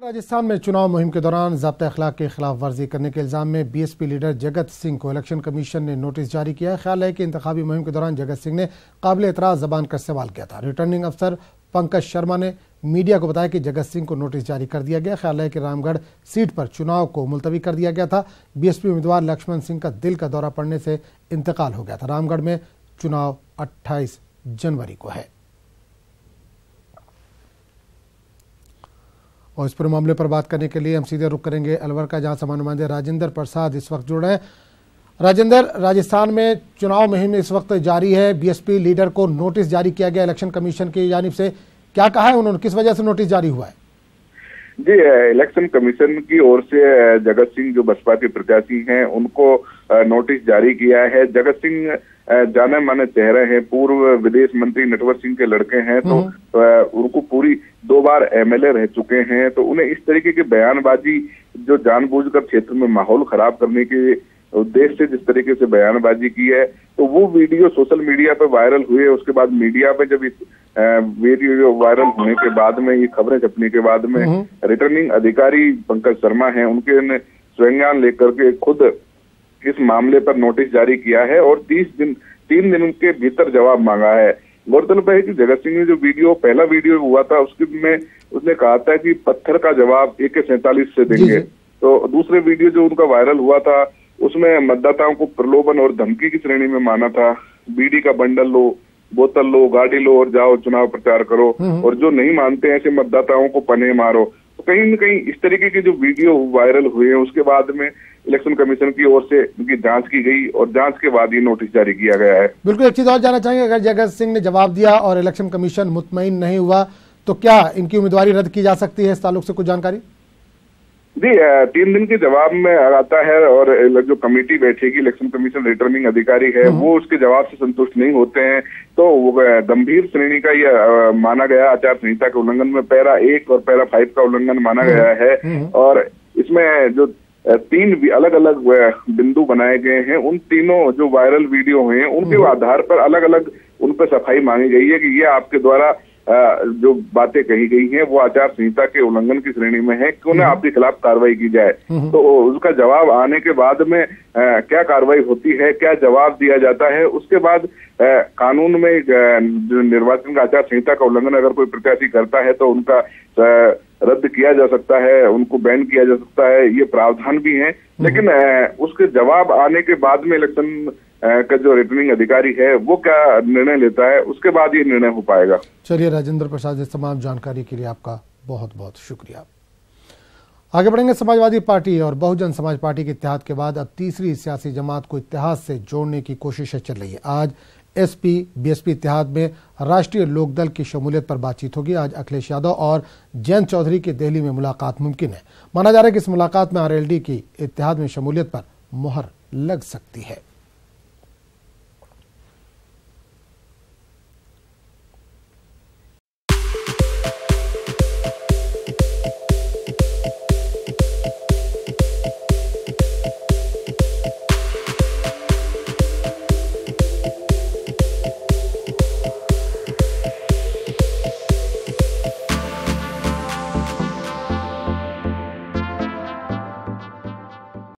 राजस्थान में चुनाव मुहिम के दौरान ज़ाब्ता अखलाक की खिलाफ वर्जी करने के इल्जाम में बीएसपी लीडर जगत सिंह को इलेक्शन कमीशन ने नोटिस जारी किया। ख्याल है कि इंतखाबी मुहिम के दौरान जगत सिंह ने काबिल एतराज़ ज़बान का इस्तेमाल किया था। रिटर्निंग अफसर पंकज शर्मा ने मीडिया को बताया कि जगत सिंह को नोटिस जारी कर दिया गया। ख्याल है कि रामगढ़ सीट पर चुनाव को मुलतवी कर दिया गया था। बीएसपी उम्मीदवार लक्ष्मण सिंह का दिल का दौरा पड़ने से इंतकाल हो गया था। रामगढ़ में चुनाव 28 जनवरी को है। और इस पूरे मामले पर बात करने के लिए हम सीधे रुख करेंगे अलवर का, जहां समाचार नुमाइंदे राजेंद्र प्रसाद इस वक्त जुड़ रहे हैं। राजेंद्र, राजस्थान में चुनाव मुहिम इस वक्त जारी है। बीएसपी लीडर को नोटिस जारी किया गया इलेक्शन कमीशन की जानिब से, क्या कहा है उन्होंने, किस वजह से नोटिस जारी हुआ है? जी, इलेक्शन कमीशन की ओर से जगत सिंह जो बसपा के प्रत्याशी हैं उनको नोटिस जारी किया है। जगत सिंह जाने माने चेहरे हैं, पूर्व विदेश मंत्री नटवर सिंह के लड़के हैं, तो उनको पूरी 2 बार एमएलए रह चुके हैं। तो उन्हें इस तरीके की बयानबाजी जो जानबूझकर क्षेत्र में माहौल खराब करने के उद्देश्य से जिस तरीके से बयानबाजी की है, तो वो वीडियो सोशल मीडिया पर वायरल हुए। उसके बाद मीडिया पे जब इस वीडियो वायरल होने के बाद में, ये खबरें छपने के बाद में रिटर्निंग अधिकारी पंकज शर्मा हैं, उनके संज्ञान लेकर के खुद इस मामले पर नोटिस जारी किया है और 3 दिन के भीतर जवाब मांगा है। गौरतलब है कि जगत सिंह ने जो पहला वीडियो हुआ था उसमें उसने कहा था कि पत्थर का जवाब AK-47 से देंगे। तो दूसरे वीडियो जो उनका वायरल हुआ था उसमें मतदाताओं को प्रलोभन और धमकी की श्रेणी में माना था। बीड़ी का बंडल लो, बोतल लो, गाड़ी लो और जाओ चुनाव प्रचार करो, और जो नहीं मानते हैं ऐसे मतदाताओं को पने मारो। तो कहीं न कहीं इस तरीके के जो वीडियो वायरल हुए हैं उसके बाद में इलेक्शन कमीशन की ओर से उनकी जांच की गई और जांच के बाद ये नोटिस जारी किया गया है। बिल्कुल, एक चीज और जानना चाहेंगे, अगर जगत सिंह ने जवाब दिया और इलेक्शन कमीशन मुतमईन नहीं हुआ तो क्या इनकी उम्मीदवारी रद्द की जा सकती है? इस ताल्लुक से कुछ जानकारी? जी, 3 दिन के जवाब में आता है और जो कमेटी बैठेगी इलेक्शन कमीशन रिटर्निंग अधिकारी है वो उसके जवाब से संतुष्ट नहीं होते हैं तो वो गंभीर श्रेणी का ये माना गया, आचार संहिता के उल्लंघन में पैरा 1 और पैरा 5 का उल्लंघन माना गया है। और इसमें जो 3 अलग अलग बिंदु बनाए गए हैं, उन तीनों जो वायरल वीडियो हुए हैं उनके आधार पर अलग अलग उन पर सफाई मांगी गई है कि ये आपके द्वारा जो बातें कही गई हैं वो आचार संहिता के उल्लंघन की श्रेणी में है, क्यों ना आपके खिलाफ कार्रवाई की जाए। तो उसका जवाब आने के बाद में क्या कार्रवाई होती है, क्या जवाब दिया जाता है, उसके बाद कानून में जो निर्वाचन का आचार संहिता का उल्लंघन अगर कोई प्रत्याशी करता है तो उनका रद्द किया जा सकता है, उनको बैन किया जा सकता है, ये प्रावधान भी है। लेकिन उसके जवाब आने के बाद में इलेक्शन का जो रिटर्निंग अधिकारी है वो क्या निर्णय लेता है, उसके बाद ये निर्णय हो पाएगा। चलिए राजेंद्र प्रसाद, इस तमाम जानकारी के लिए आपका बहुत बहुत शुक्रिया। आगे बढ़ेंगे। समाजवादी पार्टी और बहुजन समाज पार्टी के इत्तेहाद के बाद अब तीसरी सियासी जमात को इत्तेहाद से जोड़ने की कोशिशें चल रही है। आज एसपी बीएसपी इत्तेहाद में राष्ट्रीय लोकदल की शमूलियत पर बातचीत होगी। आज अखिलेश यादव और जयंत चौधरी की दिल्ली में मुलाकात मुमकिन है। माना जा रहा है कि इस मुलाकात में आरएलडी की इत्तेहाद में शमूलियत पर मुहर लग सकती है।